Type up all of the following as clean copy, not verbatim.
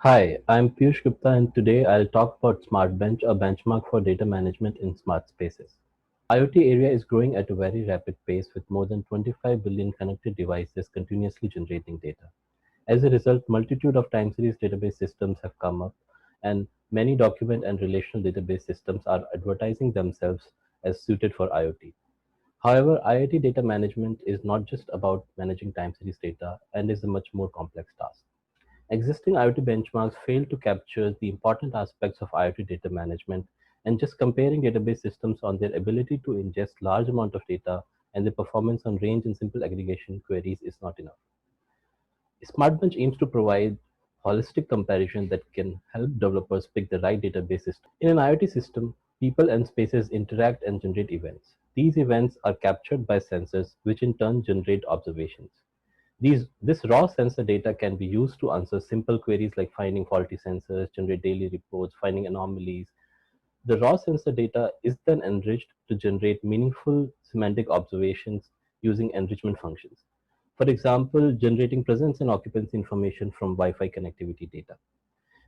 Hi, I'm Piyush Gupta and today I'll talk about SmartBench, a benchmark for data management in smart spaces. IoT area is growing at a very rapid pace with more than 25 billion connected devices continuously generating data. As a result, multitude of time series database systems have come up and many document and relational database systems are advertising themselves as suited for IoT. However, IoT data management is not just about managing time series data and is a much more complex task. Existing IoT benchmarks fail to capture the important aspects of IoT data management, and just comparing database systems on their ability to ingest large amount of data and their performance on range and simple aggregation queries is not enough. SmartBench aims to provide holistic comparison that can help developers pick the right database system. In an IoT system, people and spaces interact and generate events. These events are captured by sensors, which in turn generate observations. This raw sensor data can be used to answer simple queries like finding faulty sensors, generate daily reports, finding anomalies. The raw sensor data is then enriched to generate meaningful semantic observations using enrichment functions. For example, generating presence and occupancy information from Wi-Fi connectivity data.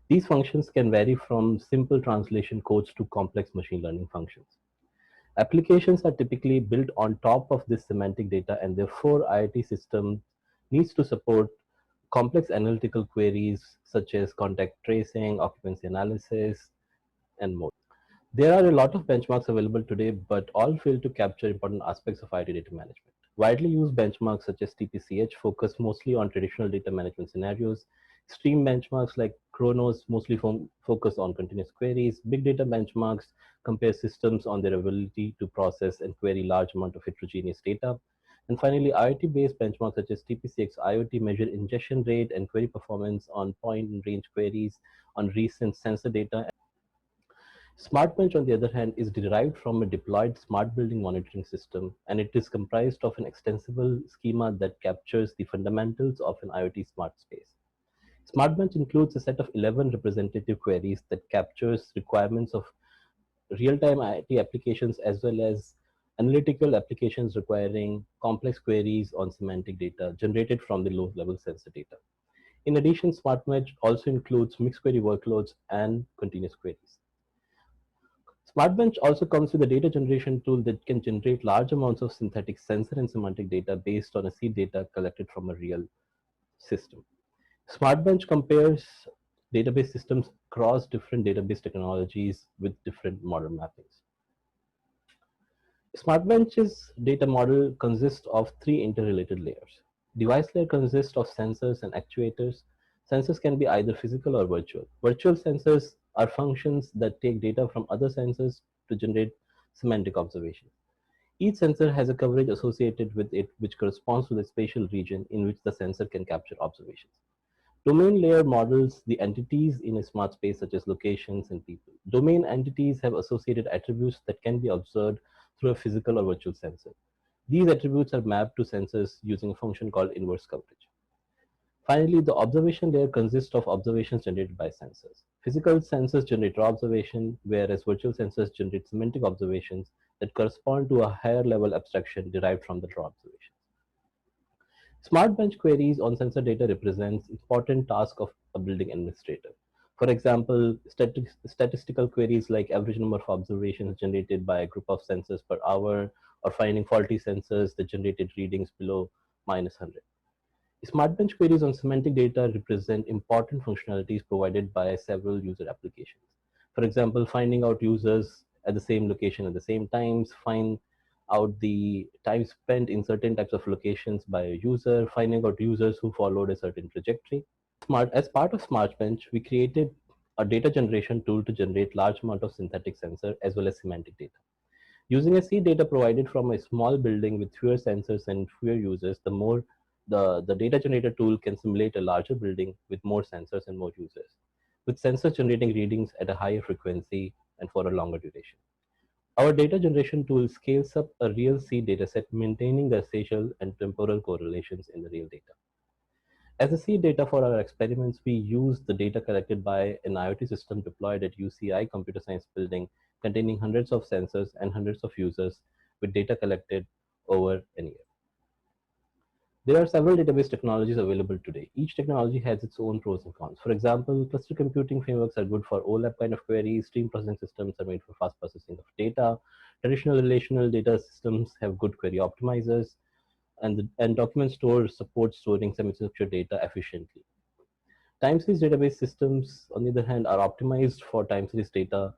These functions can vary from simple translation codes to complex machine learning functions. Applications are typically built on top of this semantic data, and therefore IoT system needs to support complex analytical queries such as contact tracing, occupancy analysis, and more. There are a lot of benchmarks available today, but all fail to capture important aspects of IoT data management. Widely used benchmarks such as TPCH focus mostly on traditional data management scenarios. Stream benchmarks like Chronos mostly focus on continuous queries. Big data benchmarks compare systems on their ability to process and query large amount of heterogeneous data. And finally, IoT-based benchmarks such as TPCX IoT measure ingestion rate and query performance on point and range queries on recent sensor data. SmartBench, on the other hand, is derived from a deployed smart building monitoring system, and it is comprised of an extensible schema that captures the fundamentals of an IoT smart space. SmartBench includes a set of 11 representative queries that captures requirements of real-time IoT applications as well as analytical applications requiring complex queries on semantic data generated from the low-level sensor data. In addition, SmartBench also includes mixed query workloads and continuous queries. SmartBench also comes with a data generation tool that can generate large amounts of synthetic sensor and semantic data based on a seed data collected from a real system. SmartBench compares database systems across different database technologies with different model mappings. SmartBench's data model consists of three interrelated layers. Device layer consists of sensors and actuators. Sensors can be either physical or virtual. Virtual sensors are functions that take data from other sensors to generate semantic observations. Each sensor has a coverage associated with it which corresponds to the spatial region in which the sensor can capture observations. Domain layer models the entities in a smart space such as locations and people. Domain entities have associated attributes that can be observed through a physical or virtual sensor. These attributes are mapped to sensors using a function called inverse coverage. Finally, the observation layer consists of observations generated by sensors. Physical sensors generate raw observation, whereas virtual sensors generate semantic observations that correspond to a higher level abstraction derived from the raw observation. Smart bench queries on sensor data represents important task of a building administrator. For example, statistical queries like average number of observations generated by a group of sensors per hour, or finding faulty sensors that generated readings below -100. Smart bench queries on semantic data represent important functionalities provided by several user applications. For example, finding out users at the same location at the same times, find out the time spent in certain types of locations by a user, finding out users who followed a certain trajectory. As part of SmartBench, we created a data generation tool to generate large amount of synthetic sensor as well as semantic data. Using a seed data provided from a small building with fewer sensors and fewer users, the data generator tool can simulate a larger building with more sensors and more users, with sensors generating readings at a higher frequency and for a longer duration. Our data generation tool scales up a real seed dataset, maintaining the spatial and temporal correlations in the real data. As a seed data for our experiments, we use the data collected by an IoT system deployed at UCI Computer Science Building, containing hundreds of sensors and hundreds of users with data collected over an year. There are several database technologies available today. Each technology has its own pros and cons. For example, cluster computing frameworks are good for OLAP kind of queries. Stream processing systems are made for fast processing of data. Traditional relational data systems have good query optimizers, and document store supports storing semi-structured data efficiently. Time series database systems, on the other hand, are optimized for time series data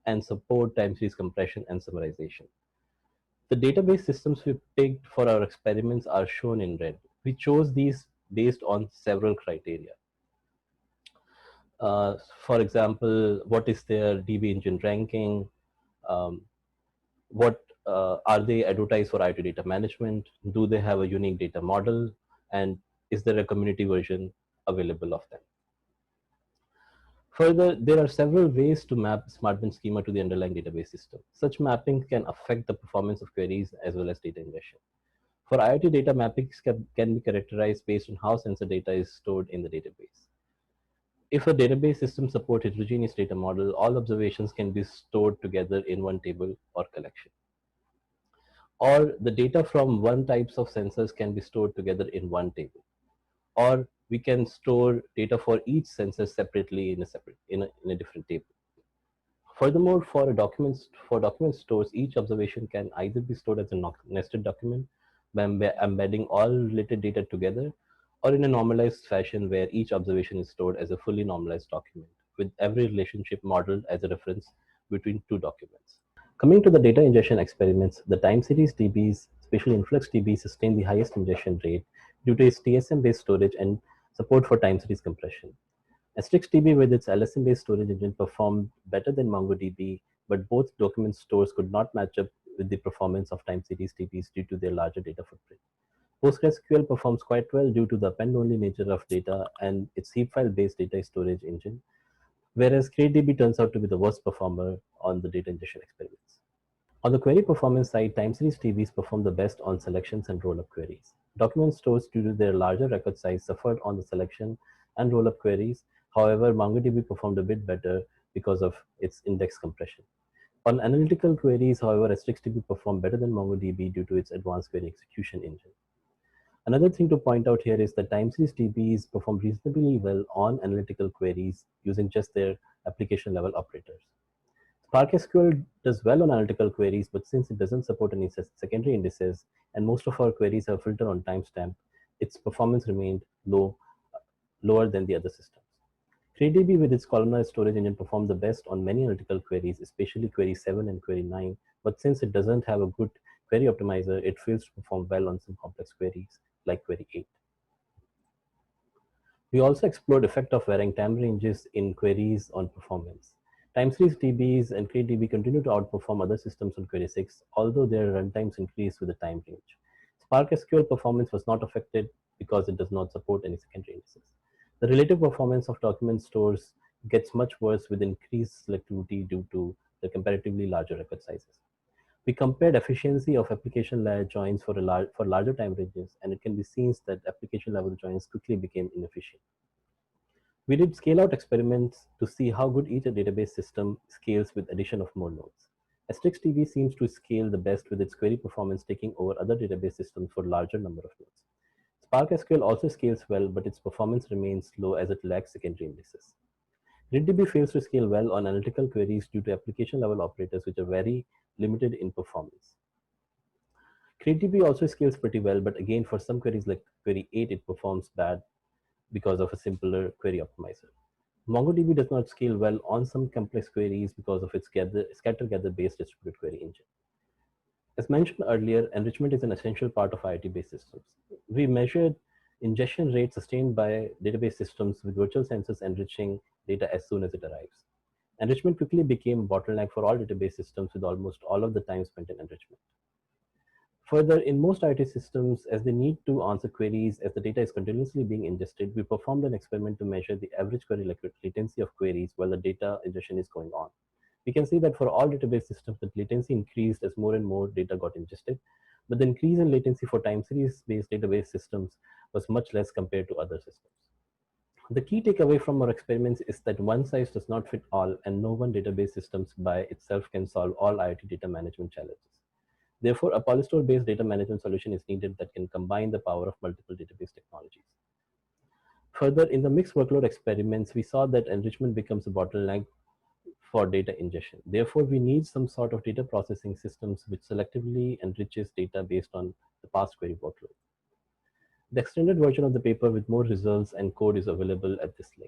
and support time series compression and summarization. The database systems we picked for our experiments are shown in red. We chose these based on several criteria. For example, what is their DB engine ranking? Um, what are they advertised for IoT data management? Do they have a unique data model? And is there a community version available of them? Further, there are several ways to map SmartBench schema to the underlying database system. Such mapping can affect the performance of queries as well as data ingestion. For IoT data, mappings can be characterized based on how sensor data is stored in the database. If a database system supports heterogeneous data model, all observations can be stored together in one table or collection. Or the data from one types of sensors can be stored together in one table. Or we can store data for each sensor separately in a different table. Furthermore, for document stores, each observation can either be stored as a nested document by embedding all related data together, or in a normalized fashion where each observation is stored as a fully normalized document, with every relationship modeled as a reference between two documents. Coming to the data ingestion experiments, the time series DBs, especially InfluxDB, sustain the highest ingestion rate due to its TSM-based storage and support for time series compression. StrixDB with its LSM-based storage engine performed better than MongoDB, but both document stores could not match up with the performance of time series DBs due to their larger data footprint. PostgreSQL performs quite well due to the append-only nature of data and its heap file-based data storage engine, whereas CreateDB turns out to be the worst performer on the data ingestion experiments. On the query performance side, time series DBs perform the best on selections and rollup queries. Document stores, due to their larger record size, suffered on the selection and rollup queries. However, MongoDB performed a bit better because of its index compression. On analytical queries, however, StrixDB performed better than MongoDB due to its advanced query execution engine. Another thing to point out here is that time series DBs perform reasonably well on analytical queries using just their application level operators. Spark SQL does well on analytical queries, but since it doesn't support any secondary indices, and most of our queries are filtered on timestamp, its performance remained lower than the other systems. CreateDB with its columnar storage engine performed the best on many analytical queries, especially query 7 and query 9, but since it doesn't have a good query optimizer, it fails to perform well on some complex queries like query 8. We also explored effect of varying time ranges in queries on performance. Time series DBs and CreateDB continue to outperform other systems on query 6, although their runtimes increase with the time range. Spark SQL performance was not affected because it does not support any secondary indices. The relative performance of document stores gets much worse with increased selectivity due to the comparatively larger record sizes. We compared efficiency of application layer joins for larger time ranges, and it can be seen that application level joins quickly became inefficient. We did scale-out experiments to see how good each database system scales with addition of more nodes. StrixDB seems to scale the best with its query performance taking over other database systems for larger number of nodes. Spark SQL also scales well, but its performance remains low as it lacks secondary indices. GridDB fails to scale well on analytical queries due to application-level operators, which are very limited in performance. CreateDB also scales pretty well, but again, for some queries like query 8, it performs bad because of a simpler query optimizer. MongoDB does not scale well on some complex queries because of its scatter-gather-based distributed query engine. As mentioned earlier, enrichment is an essential part of IoT-based systems. We measured ingestion rate sustained by database systems with virtual sensors enriching data as soon as it arrives. Enrichment quickly became a bottleneck for all database systems with almost all of the time spent in enrichment. Further, in most IoT systems, as they need to answer queries as the data is continuously being ingested, we performed an experiment to measure the average query latency of queries while the data ingestion is going on. We can see that for all database systems, the latency increased as more and more data got ingested, but the increase in latency for time series-based database systems was much less compared to other systems. The key takeaway from our experiments is that one size does not fit all, and no one database systems by itself can solve all IoT data management challenges. Therefore, a polystore-based data management solution is needed that can combine the power of multiple database technologies. Further, in the mixed workload experiments, we saw that enrichment becomes a bottleneck for data ingestion. Therefore, we need some sort of data processing systems which selectively enriches data based on the past query workload. The extended version of the paper with more results and code is available at this link.